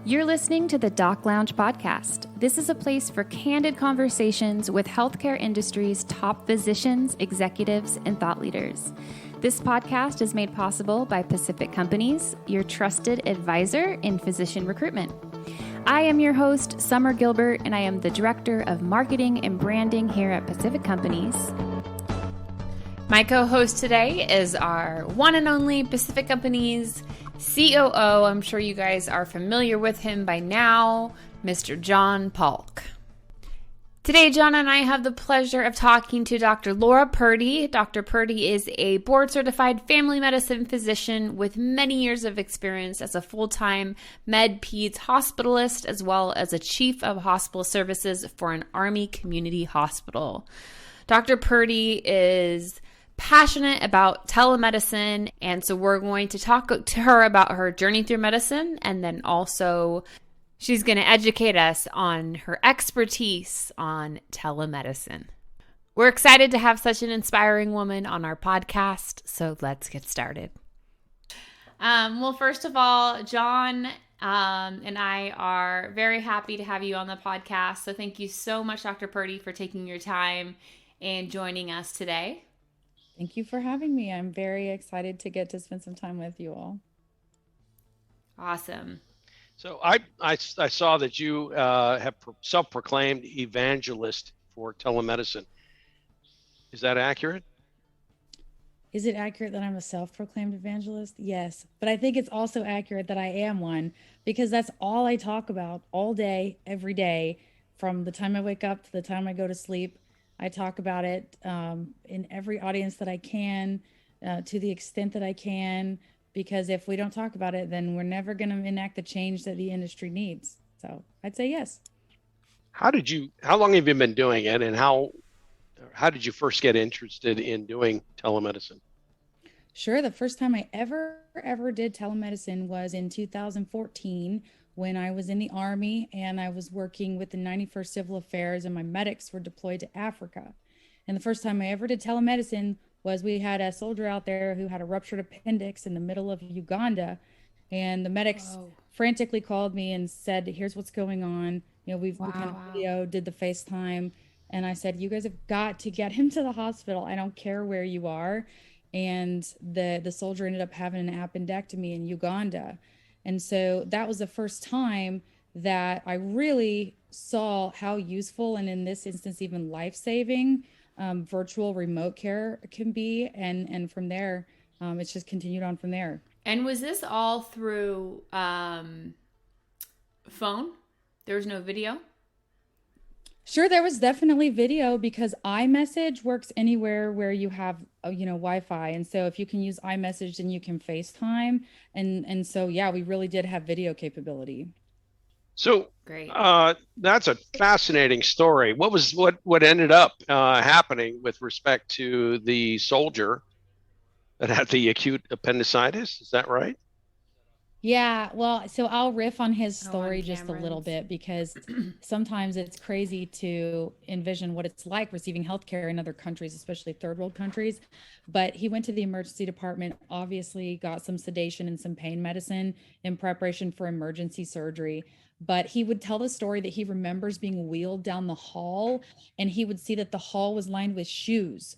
You're listening to the Doc Lounge podcast. This is a place for candid conversations with healthcare industry's top physicians, executives, and thought leaders. This podcast is made possible by Pacific Companies, your trusted advisor in physician recruitment. I am your host, Summer Gilbert, and I am the Director of Marketing and Branding here at Pacific Companies. My co-host today is our one and only Pacific Companies COO. I'm sure you guys are familiar with him by now, Mr. John Paulk. Today, John and I have the pleasure of talking to Dr. Laura Purdy. Dr. Purdy is a board-certified family medicine physician with many years of experience as a full-time med-peds hospitalist, as well as a chief of hospital services for an Army community hospital. Dr. Purdy is passionate about telemedicine, and so we're going to talk to her about her journey through medicine, and then also she's going to educate us on her expertise on telemedicine. We're excited to have such an inspiring woman on our podcast, so let's get started. Well, first of all, John and I are very happy to have you on the podcast, so thank you so much, Dr. Purdy, for taking your time and joining us today. Thank you for having me. I'm very excited to get to spend some time with you all. Awesome. So I saw that you have self-proclaimed evangelist for telemedicine. Is that accurate? Is it accurate that I'm a self-proclaimed evangelist? Yes. But I think it's also accurate that I am one, because that's all I talk about all day, every day, from the time I wake up to the time I go to sleep. I talk about it in every audience that I can, to the extent that I can, because if we don't talk about it, then we're never going to enact the change that the industry needs. So I'd say yes. How long have you been doing it, and how did you first get interested in doing telemedicine? Sure. The first time I ever did telemedicine was in 2014, when I was in the Army and I was working with the 91st Civil Affairs, and my medics were deployed to Africa. And the first time I ever did telemedicine was we had a soldier out there who had a ruptured appendix in the middle of Uganda. And the medics frantically called me and said, here's what's going on. You know, we kind of video, did the FaceTime. And I said, you guys have got to get him to the hospital. I don't care where you are. And the soldier ended up having an appendectomy in Uganda. And so that was the first time that I really saw how useful, and in this instance, even life-saving, virtual remote care can be. And from there, it's just continued on from there. And was this all through phone? There was no video? Sure, there was definitely video, because iMessage works anywhere where you have, Wi-Fi. And so if you can use iMessage, then you can FaceTime. And so, yeah, we really did have video capability. So great. That's a fascinating story. What ended up happening with respect to the soldier that had the acute appendicitis? Is that right? Yeah, well, so I'll riff on his story just a little bit, because sometimes it's crazy to envision what it's like receiving healthcare in other countries, especially third world countries. But he went to the emergency department, obviously got some sedation and some pain medicine in preparation for emergency surgery. But he would tell the story that he remembers being wheeled down the hall, and he would see that the hall was lined with shoes,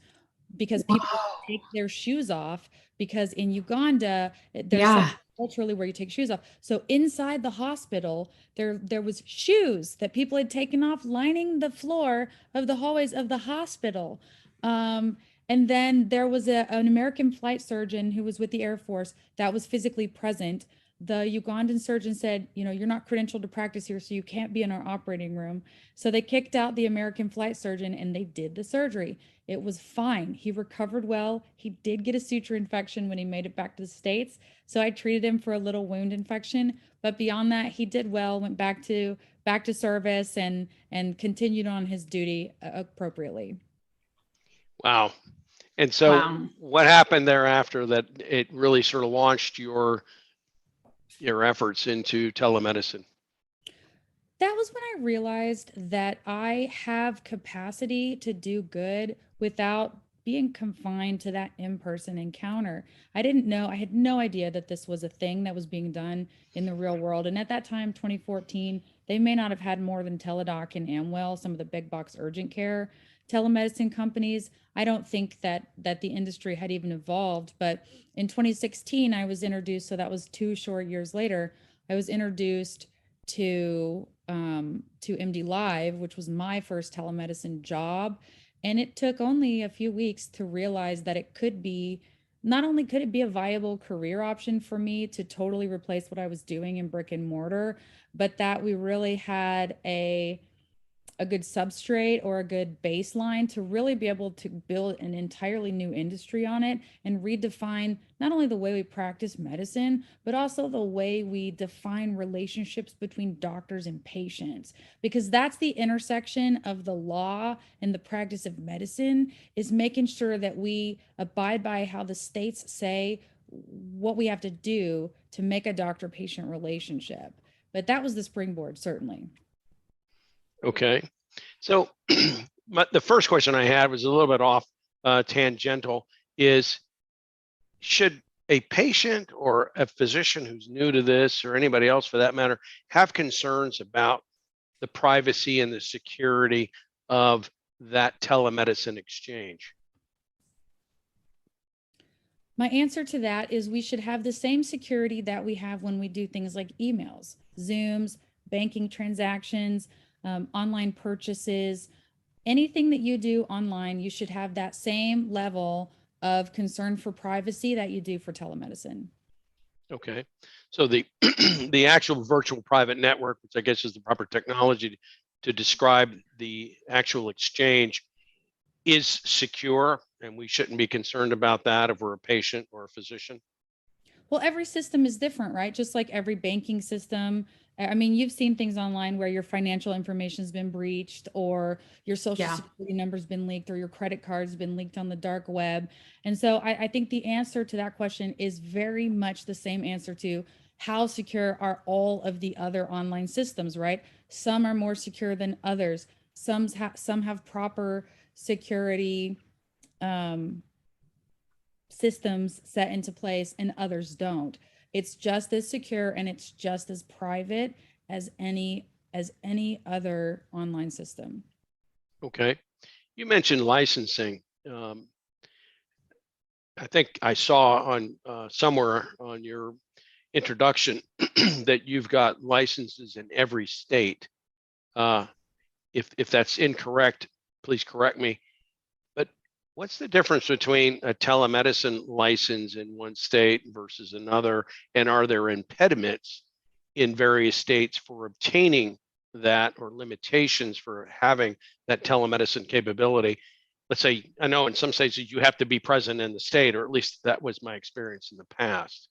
because people take their shoes off, because in Uganda, there's culturally where you take shoes off. So inside the hospital, there was shoes that people had taken off lining the floor of the hallways of the hospital. And then there was an American flight surgeon who was with the Air Force that was physically present. The Ugandan surgeon said, you're not credentialed to practice here, so you can't be in our operating room. So they kicked out the American flight surgeon, and they did the surgery. It was fine. He recovered well. He did get a suture infection when he made it back to the States. So I treated him for a little wound infection. But beyond that, he did well, went back to service, and continued on his duty appropriately. Wow. And so what happened thereafter that it really sort of launched your efforts into telemedicine? That was when I realized that I have capacity to do good without being confined to that in-person encounter. I had no idea that this was a thing that was being done in the real world. And at that time, 2014, they may not have had more than Teladoc and Amwell, some of the big box urgent care telemedicine companies. I don't think that the industry had even evolved. But in 2016, I was introduced, so that was 2 short years later, I was introduced to MD Live, which was my first telemedicine job. And it took only a few weeks to realize that it could be, not only could it be a viable career option for me to totally replace what I was doing in brick and mortar, but that we really had a good substrate or a good baseline to really be able to build an entirely new industry on it and redefine not only the way we practice medicine, but also the way we define relationships between doctors and patients. Because that's the intersection of the law and the practice of medicine, is making sure that we abide by how the states say what we have to do to make a doctor-patient relationship. But that was the springboard, certainly. Okay. So the first question I had was a little bit off tangential, is should a patient or a physician who's new to this, or anybody else for that matter, have concerns about the privacy and the security of that telemedicine exchange? My answer to that is we should have the same security that we have when we do things like emails, Zooms, banking transactions, online purchases, anything that you do online. You should have that same level of concern for privacy that you do for telemedicine. Okay. So the the actual virtual private network, which I guess is the proper technology to describe the actual exchange, is secure, and we shouldn't be concerned about that if we're a patient or a physician. Well, every system is different, right? Just like every banking system. I mean, you've seen things online where your financial information has been breached, or your social security number's been leaked, or your credit card's been leaked on the dark web. And so I think the answer to that question is very much the same answer to how secure are all of the other online systems, right? Some are more secure than others. Some have proper security systems set into place, and others don't. It's just as secure and it's just as private as any other online system. Okay. You mentioned licensing. I think I saw on somewhere on your introduction that you've got licenses in every state. If that's incorrect, please correct me. But what's the difference between a telemedicine license in one state versus another? And are there impediments in various states for obtaining that, or limitations for having that telemedicine capability? Let's say, I know in some states you have to be present in the state, or at least that was my experience in the past.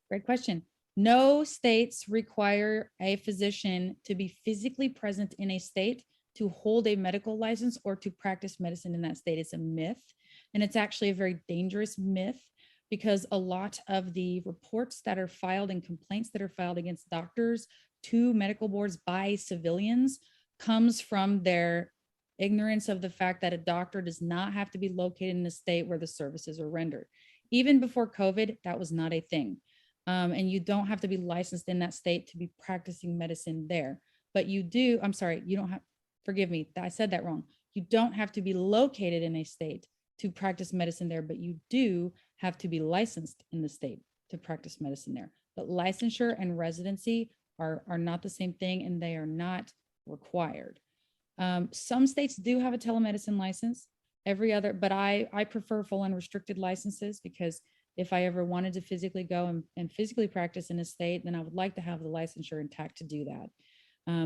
Great question. No states require a physician to be physically present in a state to hold a medical license or to practice medicine in that state. It's a myth. And it's actually a very dangerous myth, because a lot of the reports that are filed and complaints that are filed against doctors to medical boards by civilians comes from their ignorance of the fact that a doctor does not have to be located in the state where the services are rendered. Even before COVID, that was not a thing. And you don't have to be licensed in that state to be practicing medicine there. But you do, I'm sorry, you don't have, forgive me, I said that wrong. You don't have to be located in a state to practice medicine there, but you do have to be licensed in the state to practice medicine there. But licensure and residency are not the same thing, and they are not required. Some states do have a telemedicine license, but I prefer full unrestricted licenses, because if I ever wanted to physically go and physically practice in a state, then I would like to have the licensure intact to do that.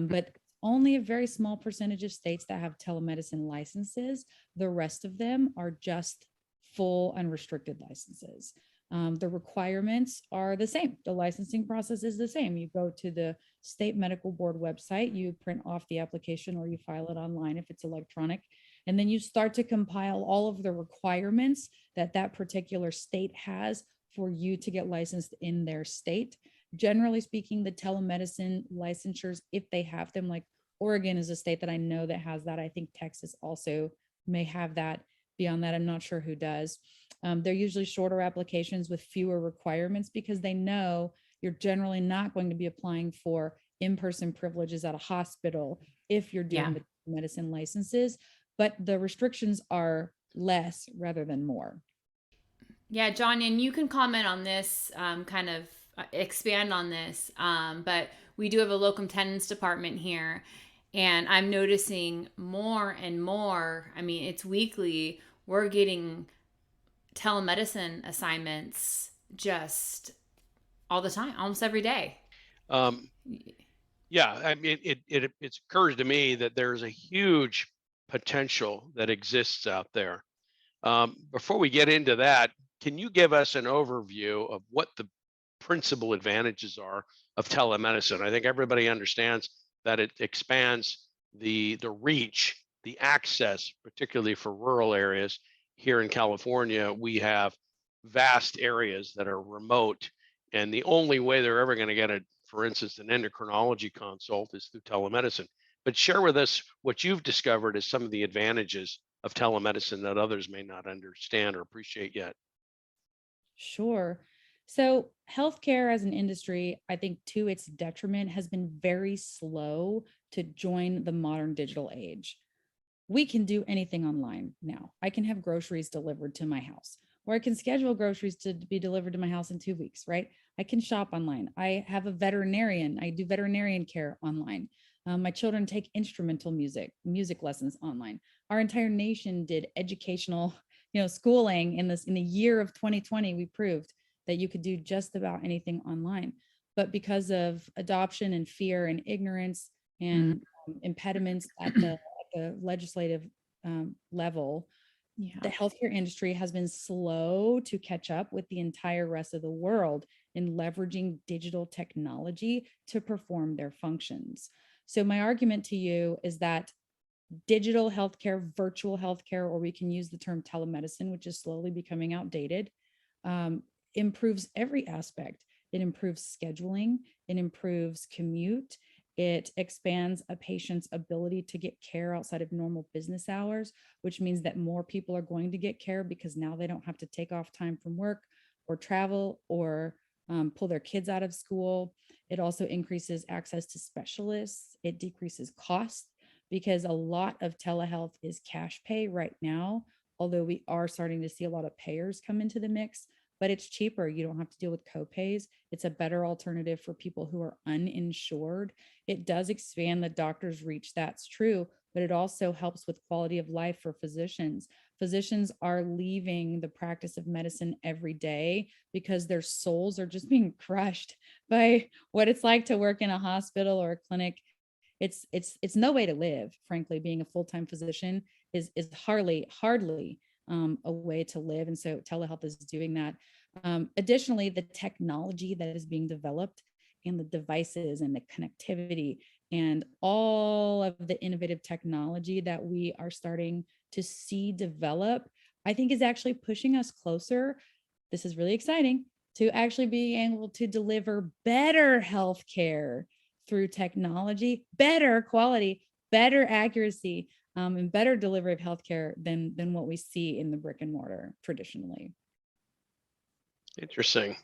But only a very small percentage of states that have telemedicine licenses. The rest of them are just full unrestricted licenses. The requirements are the same. The licensing process is the same. You go to the state medical board website, you print off the application, or you file it online if it's electronic. And then you start to compile all of the requirements that that particular state has for you to get licensed in their state. Generally speaking, the telemedicine licensures, if they have them, like Oregon is a state that I know that has that. I think Texas also may have that. Beyond that, I'm not sure who does. They're usually shorter applications with fewer requirements because they know you're generally not going to be applying for in-person privileges at a hospital if you're doing the medicine licenses, but the restrictions are less rather than more. Yeah, John, and you can comment on this, kind of expand on this, but we do have a locum tenens department here, and I'm noticing more and more, I mean, it's weekly, we're getting telemedicine assignments just all the time, almost every day. Yeah, I mean, it's occurs to me that there's a huge potential that exists out there. Before we get into that, can you give us an overview of what the principal advantages are of telemedicine? I think everybody understands that it expands the reach, the access, particularly for rural areas. Here in California, we have vast areas that are remote, and the only way they're ever going to get for instance, an endocrinology consult is through telemedicine. But share with us what you've discovered as some of the advantages of telemedicine that others may not understand or appreciate yet. Sure. So healthcare as an industry, I think to its detriment, has been very slow to join the modern digital age. We can do anything online now. I can have groceries delivered to my house, or I can schedule groceries to be delivered to my house in 2 weeks, right? I can shop online. I have a veterinarian. I do veterinarian care online. My children take instrumental music lessons online. Our entire nation did educational, schooling in the year of 2020. We proved that you could do just about anything online. But because of adoption and fear and ignorance and impediments at the legislative level, the healthcare industry has been slow to catch up with the entire rest of the world in leveraging digital technology to perform their functions. So my argument to you is that digital healthcare, virtual healthcare, or we can use the term telemedicine, which is slowly becoming outdated, improves every aspect. It improves scheduling, it improves commute, it expands a patient's ability to get care outside of normal business hours, which means that more people are going to get care because now they don't have to take off time from work or travel or pull their kids out of school. It also increases access to specialists. It decreases costs because a lot of telehealth is cash pay right now, although we are starting to see a lot of payers come into the mix. But it's cheaper. You don't have to deal with copays. It's a better alternative for people who are uninsured. It does expand the doctor's reach. That's true, but it also helps with quality of life for physicians. Physicians are leaving the practice of medicine every day because their souls are just being crushed by what it's like to work in a hospital or a clinic. It's no way to live. Frankly, being a full-time physician is hardly a way to live. And so telehealth is doing that. Additionally, the technology that is being developed and the devices and the connectivity and all of the innovative technology that we are starting to see develop, I think is actually pushing us closer. This is really exciting to actually being able to deliver better healthcare through technology, better quality, better accuracy, and better delivery of healthcare than what we see in the brick and mortar traditionally. Interesting.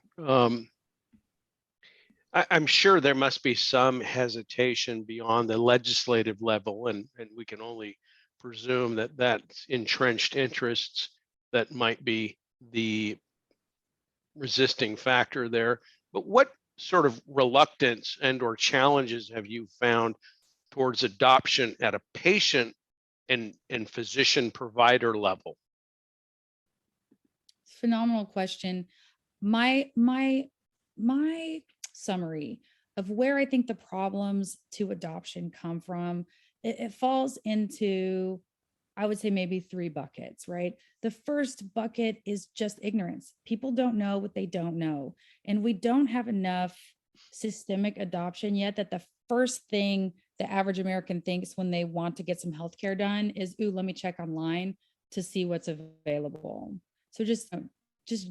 I'm sure there must be some hesitation beyond the legislative level, and we can only presume that that's entrenched interests that might be the resisting factor there. But what sort of reluctance and or challenges have you found towards adoption at a patient and physician provider level? Phenomenal question. My summary of where I think the problems to adoption come from, it falls into, I would say, maybe 3 buckets, right? The first bucket is just ignorance. People don't know what they don't know. And we don't have enough systemic adoption yet that the first thing the average American thinks when they want to get some healthcare done is, ooh, let me check online to see what's available. So just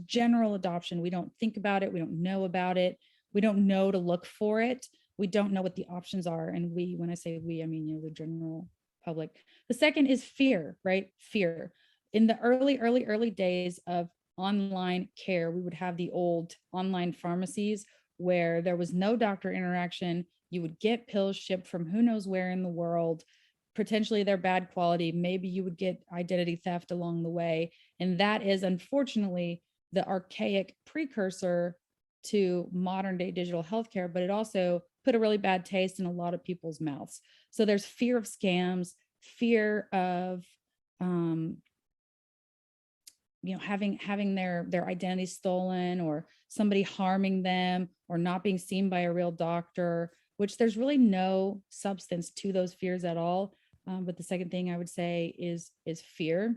general adoption. We don't think about it. We don't know about it. We don't know to look for it. We don't know what the options are. And we, when I say we, I mean, the general public. The second is fear, right? Fear. In the early days of online care, we would have the old online pharmacies where there was no doctor interaction. You would get pills shipped from who knows where in the world. Potentially they're bad quality. Maybe you would get identity theft along the way. And that is unfortunately the archaic precursor to modern day digital healthcare, but it also put a really bad taste in a lot of people's mouths. So there's fear of scams, fear of having their identity stolen, or somebody harming them, or not being seen by a real doctor, which there's really no substance to those fears at all. But the second thing I would say is fear.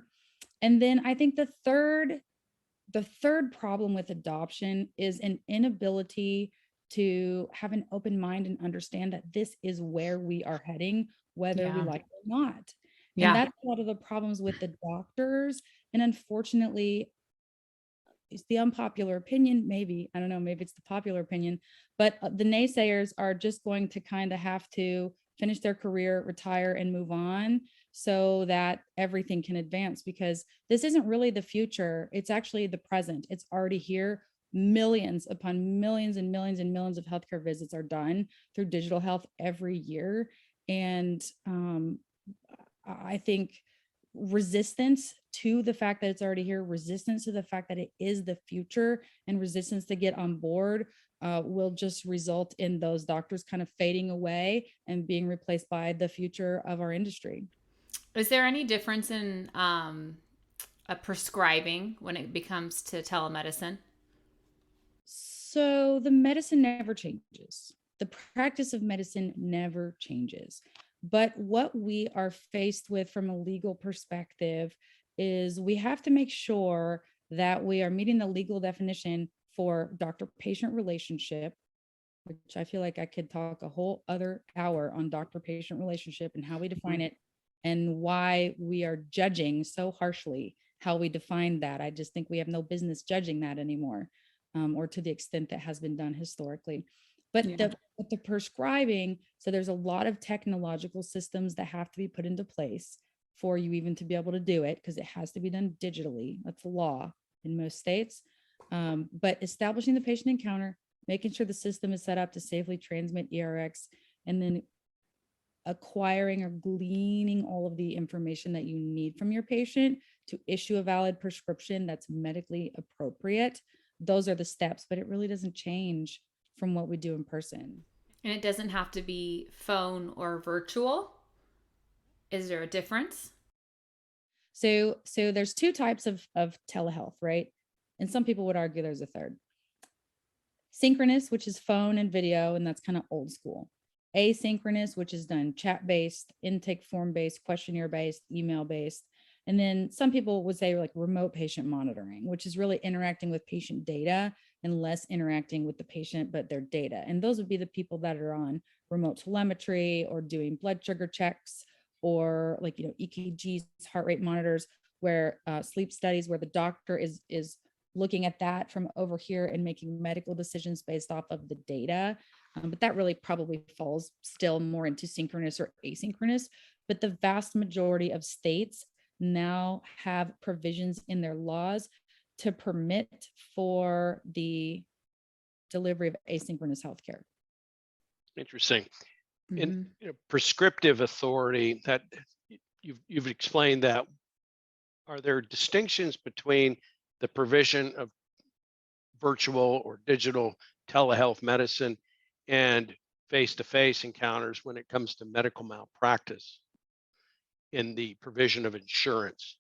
And then I think the third problem with adoption is an inability to have an open mind and understand that this is where we are heading, whether we like it or not. And that's a lot of the problems with the doctors. And unfortunately, it's the unpopular opinion, maybe, I don't know, maybe it's the popular opinion, but the naysayers are just going to kind of have to finish their career, retire, and move on so that everything can advance, because this isn't really the future. It's actually the present. It's already here. Millions upon millions and millions and millions of healthcare visits are done through digital health every year. And I think resistance to the fact that it's already here, resistance to the fact that it is the future, and resistance to get on board will just result in those doctors kind of fading away and being replaced by the future of our industry. Is there any difference in a prescribing when it becomes to telemedicine? So the medicine never changes. The practice of medicine never changes. But what we are faced with from a legal perspective is we have to make sure that we are meeting the legal definition for doctor-patient relationship, which I feel like I could talk a whole other hour on doctor-patient relationship and how we define it, and why we are judging so harshly how we define that. I just think we have no business judging that anymore, or to the extent that has been done historically. But the prescribing, so there's a lot of technological systems that have to be put into place for you even to be able to do it, because it has to be done digitally. That's the law in most states. But establishing the patient encounter, making sure the system is set up to safely transmit ERX, and then acquiring or gleaning all of the information that you need from your patient to issue a valid prescription that's medically appropriate. Those are the steps, but it really doesn't change from what we do in person. And it doesn't have to be phone or virtual. Is there a difference? So there's two types of telehealth, right? And some people would argue there's a third. Synchronous, which is phone and video, and that's kind of old school. Asynchronous, which is done chat-based, intake form-based, questionnaire-based, email-based. And then some people would say like remote patient monitoring, which is really interacting with patient data and less interacting with the patient, but their data. And those would be the people that are on remote telemetry or doing blood sugar checks, or like, EKGs, heart rate monitors, where sleep studies, where the doctor is looking at that from over here and making medical decisions based off of the data. But that really probably falls still more into synchronous or asynchronous. But the vast majority of states now have provisions in their laws to permit for the delivery of asynchronous healthcare. Interesting. In prescriptive authority, that you've explained that, are there distinctions between the provision of virtual or digital telehealth medicine and face-to-face encounters when it comes to medical malpractice in the provision of insurance?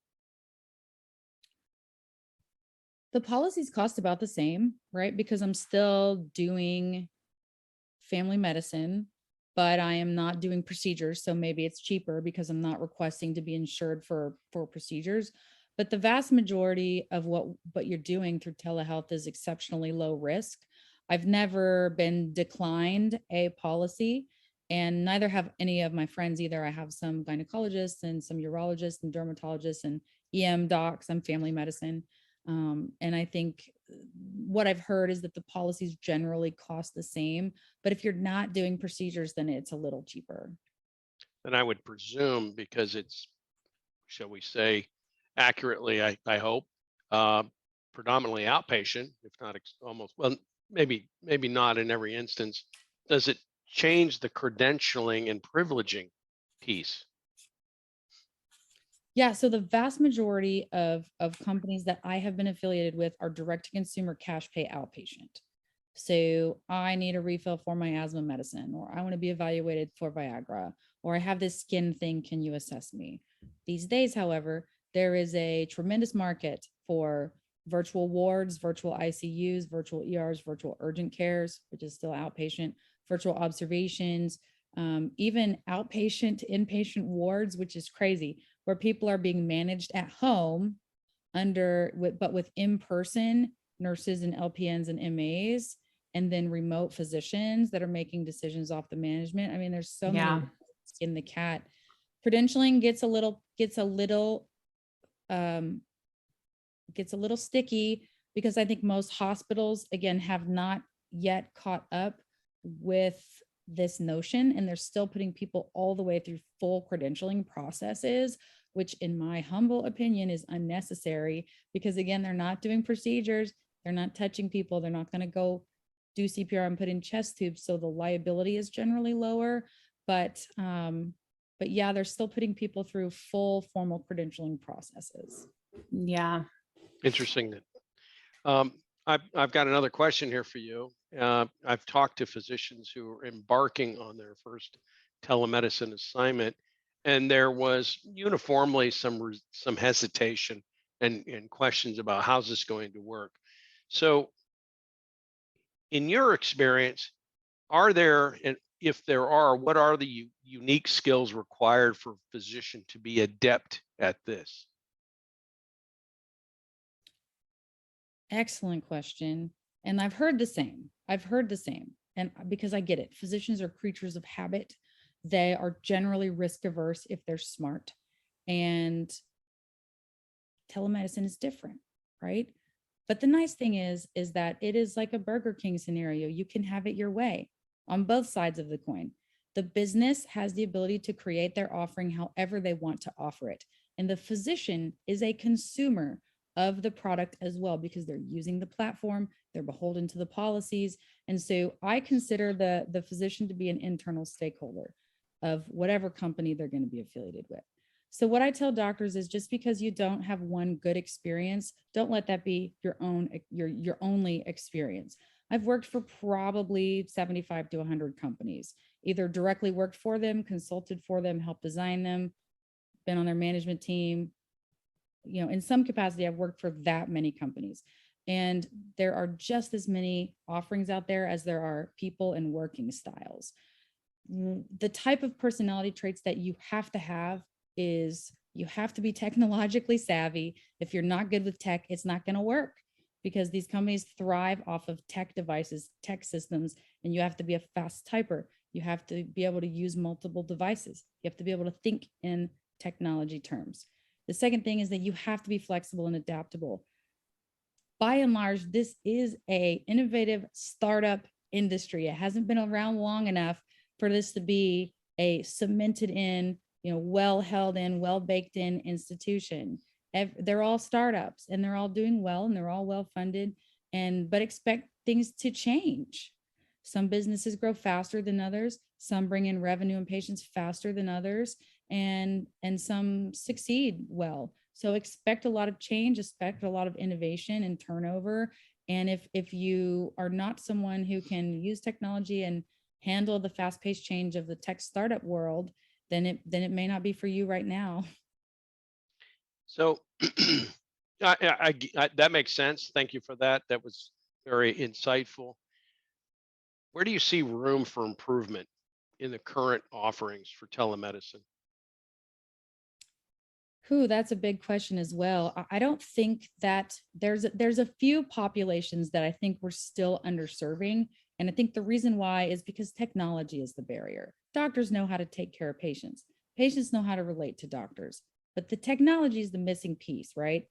The policies cost about the same, right? Because I'm still doing family medicine, but I am not doing procedures. So maybe it's cheaper because I'm not requesting to be insured for procedures. But the vast majority of what you're doing through telehealth is exceptionally low risk. I've never been declined a policy, and neither have any of my friends either. I have some gynecologists and some urologists and dermatologists and EM docs. I'm family medicine. And I think what I've heard is that the policies generally cost the same, but if you're not doing procedures, then it's a little cheaper. then I would presume, because it's, shall we say, accurately, I hope, uh, predominantly outpatient, if not almost, well, maybe not in every instance. Does it change the credentialing and privileging piece? Yeah, so the vast majority of companies that I have been affiliated with are direct to consumer cash pay outpatient. So I need a refill for my asthma medicine, or I want to be evaluated for Viagra, or I have this skin thing. Can you assess me? These days, however, there is a tremendous market for virtual wards, virtual ICUs, virtual ERs, virtual urgent cares, which is still outpatient, virtual observations, even outpatient, inpatient wards, which is crazy, where people are being managed at home but with in-person nurses and LPNs and MAs, and then remote physicians that are making decisions off the management. I mean, there's so many in the cat. Credentialing gets a little sticky, because I think most hospitals, again, have not yet caught up with this notion, and they're still putting people all the way through full credentialing processes, which in my humble opinion is unnecessary, because again, they're not doing procedures, they're not touching people, they're not going to go do CPR and put in chest tubes, so the liability is generally lower. But yeah, they're still putting people through full formal credentialing processes. Yeah. Interesting. I've got another question here for you. I've talked to physicians who are embarking on their first telemedicine assignment, and there was uniformly some hesitation and questions about how's this going to work. So, in your experience, are there, and if there are, what are the unique skills required for a physician to be adept at this? Excellent question. And I've heard the same. And because I get it, physicians are creatures of habit. They are generally risk averse if they're smart. And telemedicine is different, right? But the nice thing is that it is like a Burger King scenario. You can have it your way on both sides of the coin. The business has the ability to create their offering however they want to offer it. And the physician is a consumer of the product as well, because they're using the platform, they're beholden to the policies. And so I consider the physician to be an internal stakeholder of whatever company they're going to be affiliated with. So what I tell doctors is, just because you don't have one good experience, don't let that be your only experience. I've worked for probably 75 to 100 companies, either directly worked for them, consulted for them, helped design them, been on their management team. You know, in some capacity, I've worked for that many companies. And there are just as many offerings out there as there are people and working styles. The type of personality traits that you have to have is, you have to be technologically savvy. If you're not good with tech, it's not going to work, because these companies thrive off of tech devices, tech systems, and you have to be a fast typer. You have to be able to use multiple devices. You have to be able to think in technology terms. The second thing is that you have to be flexible and adaptable. By and large, this is a innovative startup industry. It hasn't been around long enough for this to be a cemented in, well held in, well baked in institution. They're all startups, and they're all doing well, and they're all well funded, but expect things to change. Some businesses grow faster than others. Some bring in revenue and patients faster than others, and some succeed well. So expect a lot of change, expect a lot of innovation and turnover. And if you are not someone who can use technology and handle the fast-paced change of the tech startup world, then it may not be for you right now. So that makes sense. Thank you for that. That was very insightful. Where do you see room for improvement in the current offerings for telemedicine? That's a big question as well. I don't think that there's a few populations that I think we're still underserving. And I think the reason why is because technology is the barrier. Doctors know how to take care of patients. Patients know how to relate to doctors, but the technology is the missing piece, right?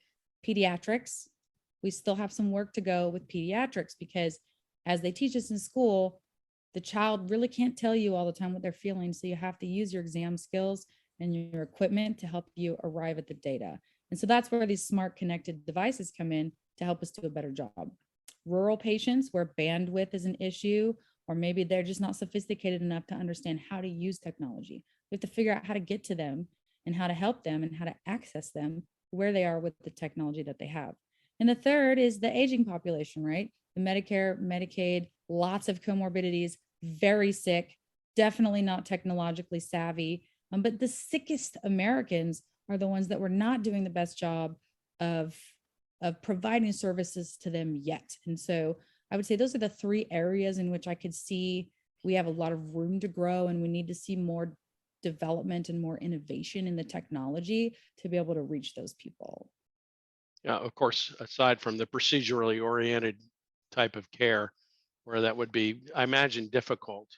Pediatrics, we still have some work to go with pediatrics, because as they teach us in school, the child really can't tell you all the time what they're feeling. So you have to use your exam skills and your equipment to help you arrive at the data. And so that's where these smart connected devices come in to help us do a better job. Rural patients where bandwidth is an issue, or maybe they're just not sophisticated enough to understand how to use technology. We have to figure out how to get to them and how to help them and how to access them where they are with the technology that they have. And the third is the aging population, right? The Medicare, Medicaid, lots of comorbidities, very sick, definitely not technologically savvy. But the sickest Americans are the ones that we're not doing the best job of providing services to them yet. And so I would say those are the three areas in which I could see we have a lot of room to grow, and we need to see more development and more innovation in the technology to be able to reach those people. Yeah, of course, aside from the procedurally oriented type of care, where that would be, I imagine, difficult.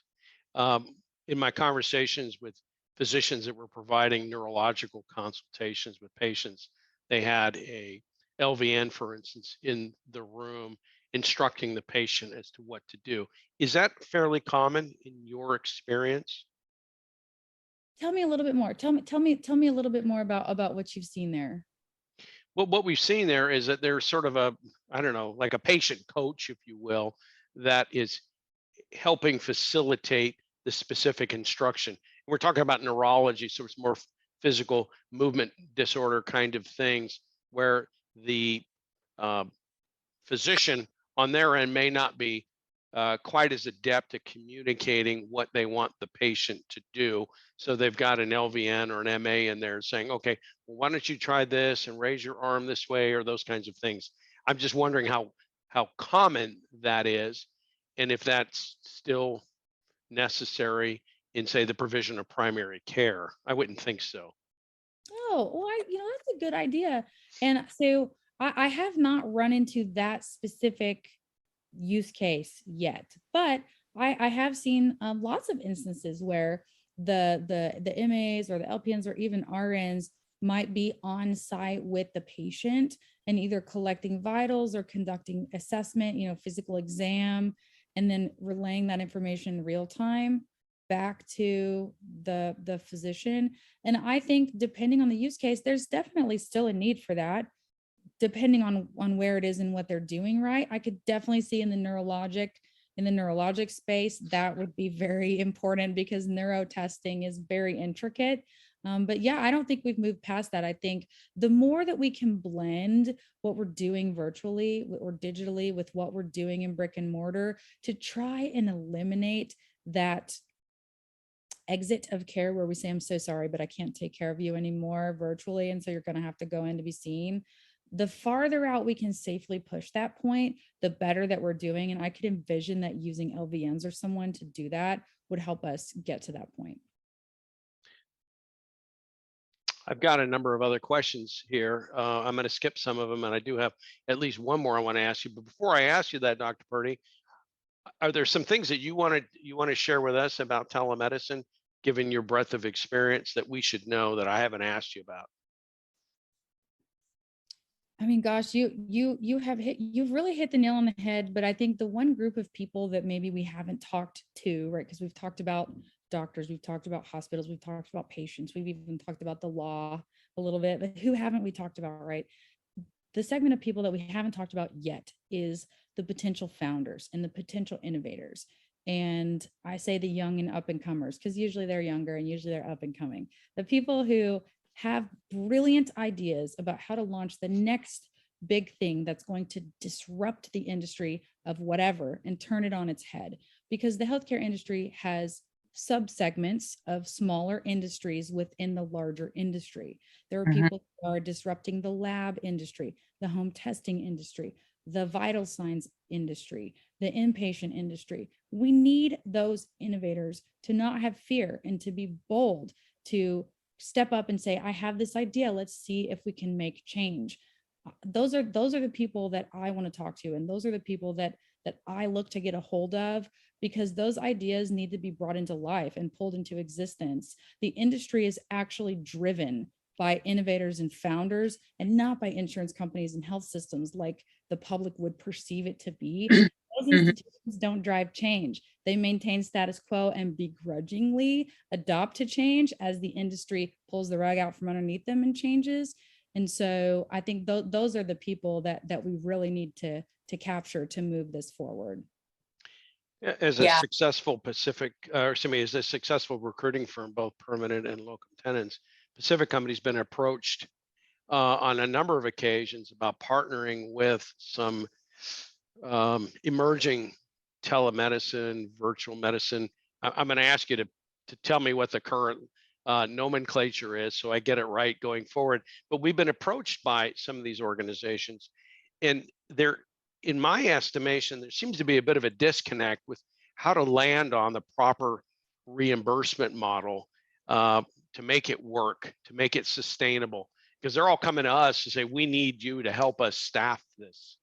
In my conversations with physicians that were providing neurological consultations with patients, they had a LVN, for instance, in the room instructing the patient as to what to do. Is that fairly common in your experience? Tell me a little bit more. Tell me a little bit more about what you've seen there. Well, what we've seen there is that there's sort of a, I don't know, like a patient coach, if you will, that is helping facilitate the specific instruction. We're talking about neurology, so it's more physical movement disorder kind of things, where the physician on their end may not be quite as adept at communicating what they want the patient to do. So they've got an LVN or an MA in there saying, okay, well, why don't you try this and raise your arm this way, or those kinds of things. I'm just wondering how common that is, and if that's still necessary in, say, the provision of primary care. I wouldn't think so. Oh, well, that's a good idea. And so I have not run into that specific use case yet, but I have seen lots of instances where the MAs or the LPNs or even RNs might be on site with the patient and either collecting vitals or conducting assessment, physical exam, and then relaying that information in real time back to the physician. And I think depending on the use case, there's definitely still a need for that, depending on where it is and what they're doing. Right. I could definitely see in the neurologic space, that would be very important because neuro testing is very intricate. But yeah, I don't think we've moved past that. I think the more that we can blend what we're doing virtually or digitally with what we're doing in brick and mortar to try and eliminate that exit of care where we say, I'm so sorry, but I can't take care of you anymore virtually. And so you're going to have to go in to be seen. The farther out we can safely push that point, the better that we're doing. And I could envision that using LVNs or someone to do that would help us get to that point. I've got a number of other questions here. I'm going to skip some of them, and I do have at least one more I want to ask you. But before I ask you that, Dr. Purdy, are there some things that you want to share with us about telemedicine, given your breadth of experience, that we should know that I haven't asked you about? I mean, gosh, you've really hit the nail on the head. But I think the one group of people that maybe we haven't talked to, right? Because we've talked about doctors, we've talked about hospitals, we've talked about patients, we've even talked about the law a little bit, but who haven't we talked about, right? The segment of people that we haven't talked about yet is the potential founders and the potential innovators. And I say the young and up and comers, because usually they're younger and usually they're up and coming. The people who have brilliant ideas about how to launch the next big thing that's going to disrupt the industry of whatever and turn it on its head. Because the healthcare industry has subsegments of smaller industries within the larger industry. There are people who are disrupting the lab industry, the home testing industry, the vital signs industry, the inpatient industry. We need those innovators to not have fear and to be bold, to step up and say, I have this idea. Let's see if we can make change. Those are the people that I want to talk to. And those are the people that I look to get a hold of, because those ideas need to be brought into life and pulled into existence. The industry is actually driven by innovators and founders, and not by insurance companies and health systems like the public would perceive it to be. those institutions don't drive change. They maintain status quo and begrudgingly adopt to change as the industry pulls the rug out from underneath them and changes. And so I think those are the people that we really need to capture to move this forward. As a successful as a successful recruiting firm, both permanent and locum tenens, Pacific Company's been approached on a number of occasions about partnering with some emerging telemedicine, virtual medicine. I'm going to ask you to tell me what the current nomenclature is so I get it right going forward. But we've been approached by some of these organizations, and in my estimation, there seems to be a bit of a disconnect with how to land on the proper reimbursement model to make it work, to make it sustainable, because they're all coming to us to say, we need you to help us staff this.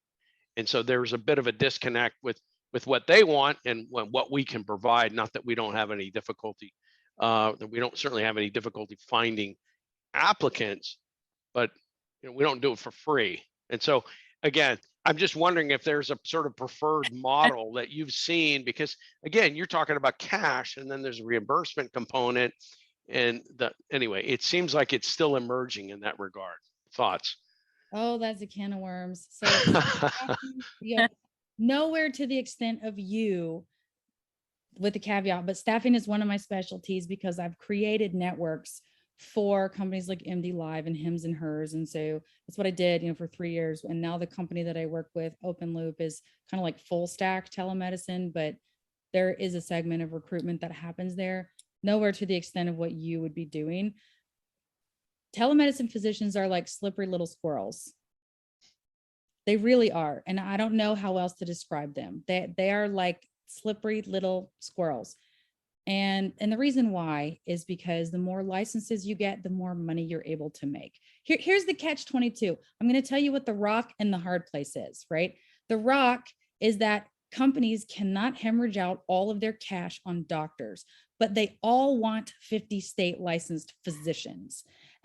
And so there's a bit of a disconnect with what they want and what we can provide. Not that we don't have any difficulty, that we don't certainly have any difficulty finding applicants, but we don't do it for free. And so again, I'm just wondering if there's a sort of preferred model that you've seen, because again, you're talking about cash and then there's a reimbursement component. And anyway, it seems like it's still emerging in that regard. Thoughts? Oh, that's a can of worms. So nowhere to the extent of you, with the caveat, but staffing is one of my specialties because I've created networks for companies like MD Live and Hims and Hers. And so that's what I did, for 3 years. And now the company that I work with, Open Loop, is kind of like full stack telemedicine, but there is a segment of recruitment that happens there. Nowhere to the extent of what you would be doing. Telemedicine physicians are like slippery little squirrels. They really are. And I don't know how else to describe them. They are like slippery little squirrels. And the reason why is because the more licenses you get, the more money you're able to make. Here's the catch-22. I'm going to tell you what the rock and the hard place is, right? The rock is that companies cannot hemorrhage out all of their cash on doctors, but they all want 50 state licensed physicians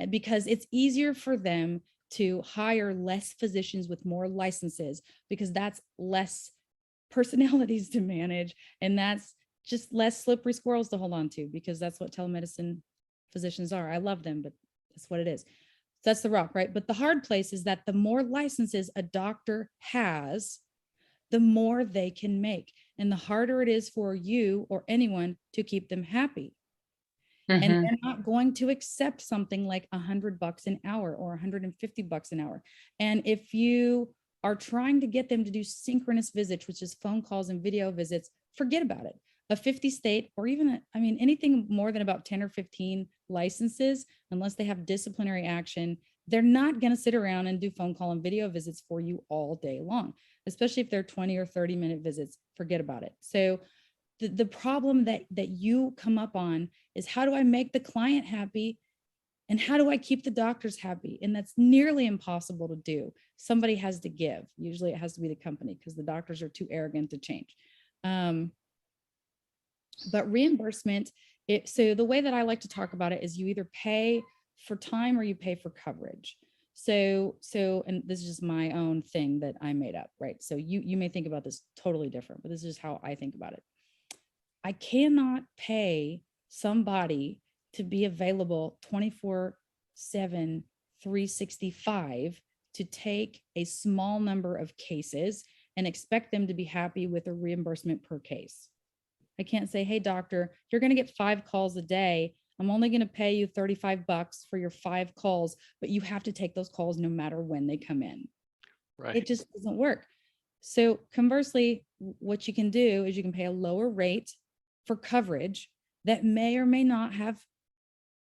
because it's easier for them to hire less physicians with more licenses because that's less personalities to manage. And that's just less slippery squirrels to hold on to, because that's what telemedicine physicians are. I love them, but that's what it is. That's the rock, right? But the hard place is that the more licenses a doctor has, the more they can make. And the harder it is for you or anyone to keep them happy. And they're not going to accept something like $100 an hour or $150 an hour. And if you are trying to get them to do synchronous visits, which is phone calls and video visits, forget about it. A 50 state, or even, anything more than about 10 or 15 licenses, unless they have disciplinary action, they're not going to sit around and do phone call and video visits for you all day long, especially if they're 20 or 30-minute visits. Forget about it. So the problem that you come up on is, how do I make the client happy? And how do I keep the doctors happy? And that's nearly impossible to do. Somebody has to give. Usually it has to be the company, because the doctors are too arrogant to change. But reimbursement, so the way that I like to talk about it is you either pay for time or you pay for coverage. So, and this is just my own thing that I made up, right? So you may think about this totally different, but this is how I think about it. I cannot pay somebody to be available 24/7, 365 to take a small number of cases and expect them to be happy with a reimbursement per case. I can't say, hey, doctor, you're going to get 5 calls a day. I'm only going to pay you $35 for your 5 calls, but you have to take those calls no matter when they come in. Right. It just doesn't work. So conversely, what you can do is you can pay a lower rate for coverage that may or may not have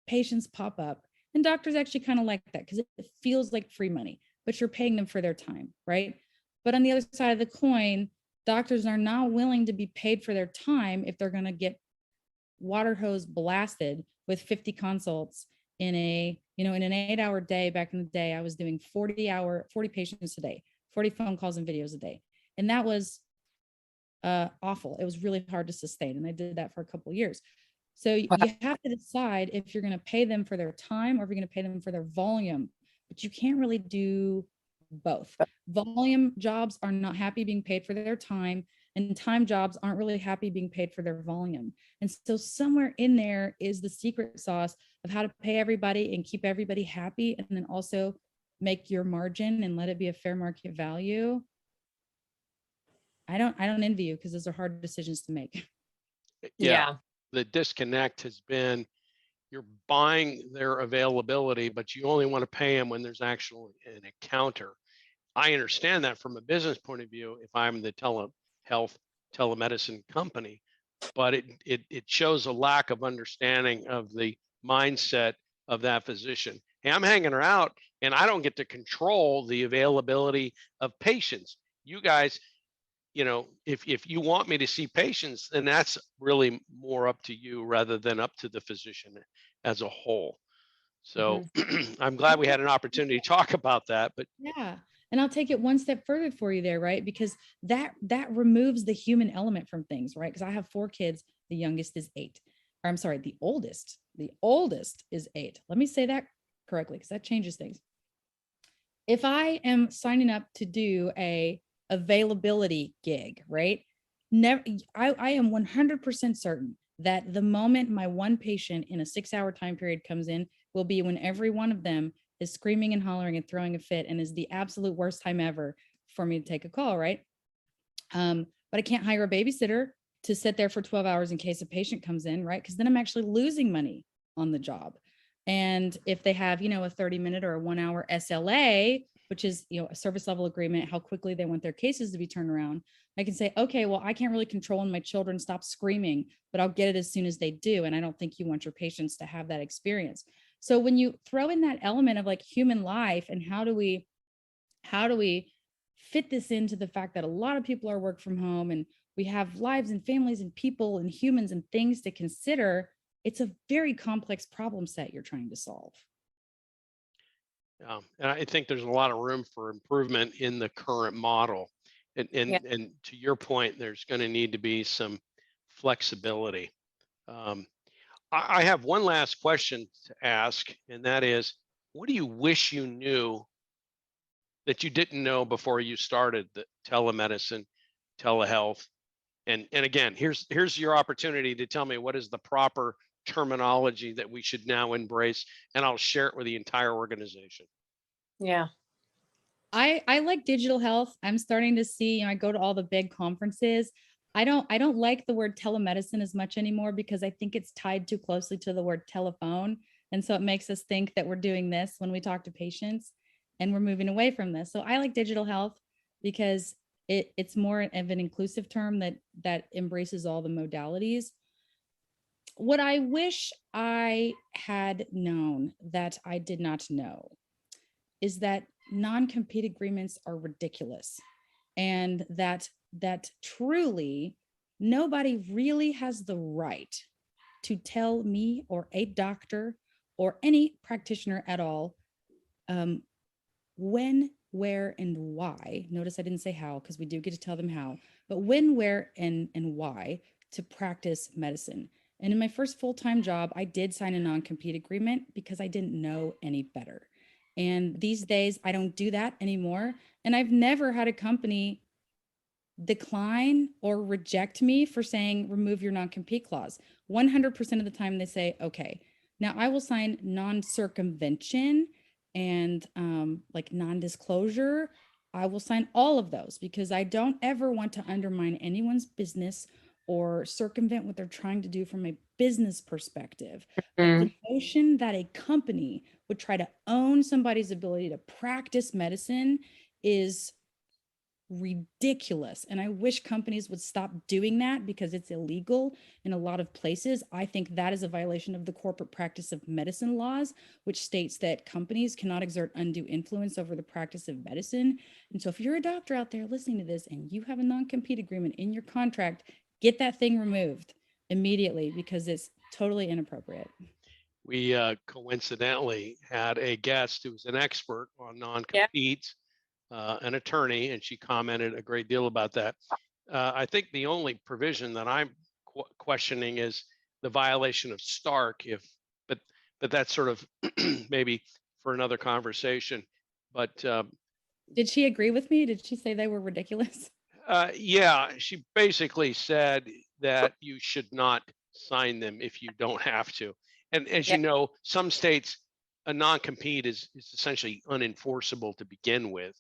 patients pop up. And doctors actually kind of like that because it feels like free money, but you're paying them for their time, right? But on the other side of the coin, doctors are not willing to be paid for their time if they're going to get water hose blasted with 50 consults in an 8-hour day. Back in the day, I was doing 40 patients a day, 40 phone calls and videos a day. And that was awful. It was really hard to sustain. And I did that for a couple of years. So you have to decide if you're going to pay them for their time or if you're going to pay them for their volume, but you can't really do both. Volume jobs are not happy being paid for their time. and time jobs aren't really happy being paid for their volume. And so somewhere in there is the secret sauce of how to pay everybody and keep everybody happy, and then also make your margin and let it be a fair market value. I don't envy you, because those are hard decisions to make. Yeah. The disconnect has been, you're buying their availability, but you only want to pay them when there's actually an encounter. I understand that from a business point of view, if I'm the telehealth, telemedicine company, but it shows a lack of understanding of the mindset of that physician. Hey, I'm hanging her out and I don't get to control the availability of patients. You guys, if you want me to see patients, then that's really more up to you rather than up to the physician as a whole. So I'm glad we had an opportunity to talk about that. But yeah, and I'll take it one step further for you there, right? Because that removes the human element from things, right? Because I have 4 kids. The youngest is 8. Or I'm sorry, the oldest is 8. Let me say that correctly, because that changes things. If I am signing up to do a availability gig, right? I am 100% certain that the moment my one patient in a 6-hour time period comes in will be when every one of them is screaming and hollering and throwing a fit, and is the absolute worst time ever for me to take a call, right? But I can't hire a babysitter to sit there for 12 hours in case a patient comes in, right? Because then I'm actually losing money on the job. And if they have, a 30-minute or a 1-hour SLA, which is, a service level agreement, how quickly they want their cases to be turned around, I can say, okay, well, I can't really control when my children stop screaming, but I'll get it as soon as they do. And I don't think you want your patients to have that experience. So when you throw in that element of like human life, and how do we fit this into the fact that a lot of people are work from home, and we have lives and families and people and humans and things to consider, it's a very complex problem set you're trying to solve. and I think there's a lot of room for improvement in the current model. And to your point, there's going to need to be some flexibility. I have one last question to ask, and that is, what do you wish you knew that you didn't know before you started the telemedicine, telehealth? And again, here's your opportunity to tell me what is the proper terminology that we should now embrace, and I'll share it with the entire organization. Yeah. I like digital health. I'm starting to see, I go to all the big conferences. I don't like the word telemedicine as much anymore, because I think it's tied too closely to the word telephone. And so it makes us think that we're doing this when we talk to patients, and we're moving away from this. So I like digital health because it's more of an inclusive term that embraces all the modalities. What I wish I had known that I did not know is that non-compete agreements are ridiculous, and that truly nobody really has the right to tell me or a doctor or any practitioner at all when, where, and why. Notice I didn't say how, because we do get to tell them how, but when, where, and why to practice medicine. And in my first full-time job, I did sign a non-compete agreement because I didn't know any better. And these days I don't do that anymore. And I've never had a company decline or reject me for saying, remove your non-compete clause. 100% of the time they say, okay. Now I will sign non-circumvention and like non-disclosure. I will sign all of those because I don't ever want to undermine anyone's business or circumvent what they're trying to do from a business perspective. But the notion that a company would try to own somebody's ability to practice medicine is ridiculous. And I wish companies would stop doing that because it's illegal in a lot of places. I think that is a violation of the corporate practice of medicine laws, which states that companies cannot exert undue influence over the practice of medicine. And so if you're a doctor out there listening to this and you have a non-compete agreement in your contract, get that thing removed immediately because it's totally inappropriate. We coincidentally had a guest who was an expert on non-competes, an attorney, and she commented a great deal about that. I think the only provision that I'm questioning is the violation of Stark. But that's sort of maybe for another conversation. But did she agree with me? Did she say they were ridiculous? Yeah, she basically said that you should not sign them if you don't have to. And as you know, some states, a non-compete is essentially unenforceable to begin with.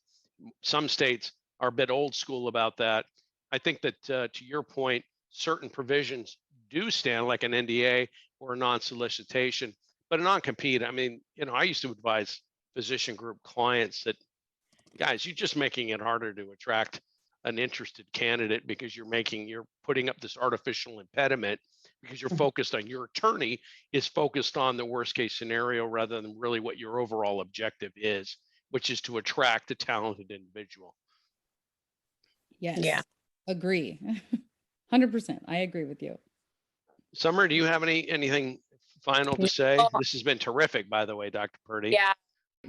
Some states are a bit old school about that. I think that to your point, certain provisions do stand, like an NDA or a non-solicitation, but a non-compete, I mean, I used to advise physician group clients that, guys, you're just making it harder to attract an interested candidate because you're putting up this artificial impediment because you're focused on, your attorney is focused on the worst case scenario rather than really what your overall objective is, which is to attract a talented individual. Yes. Yeah. Agree. 100%. I agree with you. Summer, do you have anything final to say? This has been terrific, by the way, Dr. Purdy. Yeah.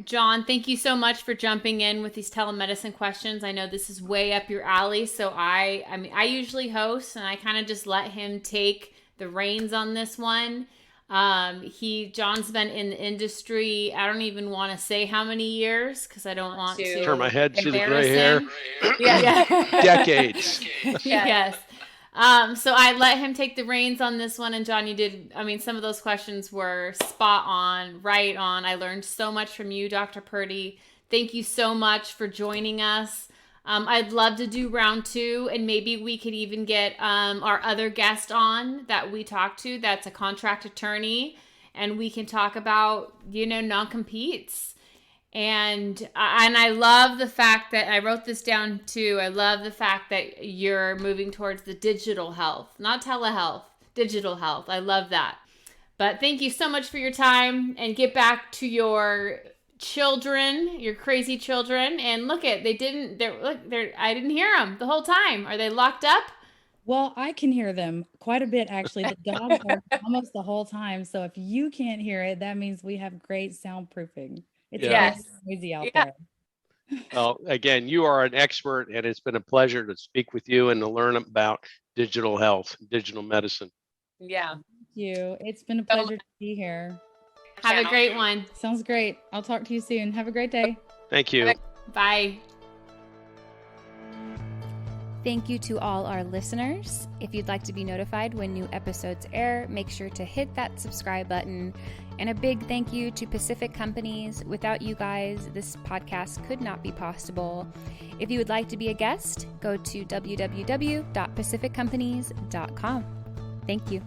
John, thank you so much for jumping in with these telemedicine questions. I know this is way up your alley. So I usually host and I kind of just let him take the reins on this one. John's been in the industry, I don't even want to say how many years because I don't want to turn my head to the gray him. hair. Decades. Yes. So I let him take the reins on this one. And John, some of those questions were spot on, right on. I learned so much from you, Dr. Purdy. Thank you so much for joining us. I'd love to do round 2, and maybe we could even get our other guest on that we talked to that's a contract attorney, and we can talk about, non-competes. And I love the fact that I wrote this down too. I love the fact that you're moving towards the digital health, not telehealth, digital health. I love that. But thank you so much for your time, and get back to your children, your crazy children. And look I didn't hear them the whole time. Are they locked up? Well, I can hear them quite a bit, actually. The dogs are almost the whole time. So if you can't hear it, that means we have great soundproofing. It's noisy out there. Well, again, you are an expert, and it's been a pleasure to speak with you and to learn about digital health, digital medicine. Yeah. Thank you. It's been a pleasure to be here. Have a great one. Sounds great. I'll talk to you soon. Have a great day. Thank you. Bye. Thank you to all our listeners. If you'd like to be notified when new episodes air, make sure to hit that subscribe button. And a big thank you to Pacific Companies. Without you guys, this podcast could not be possible. If you would like to be a guest, go to www.pacificcompanies.com. Thank you.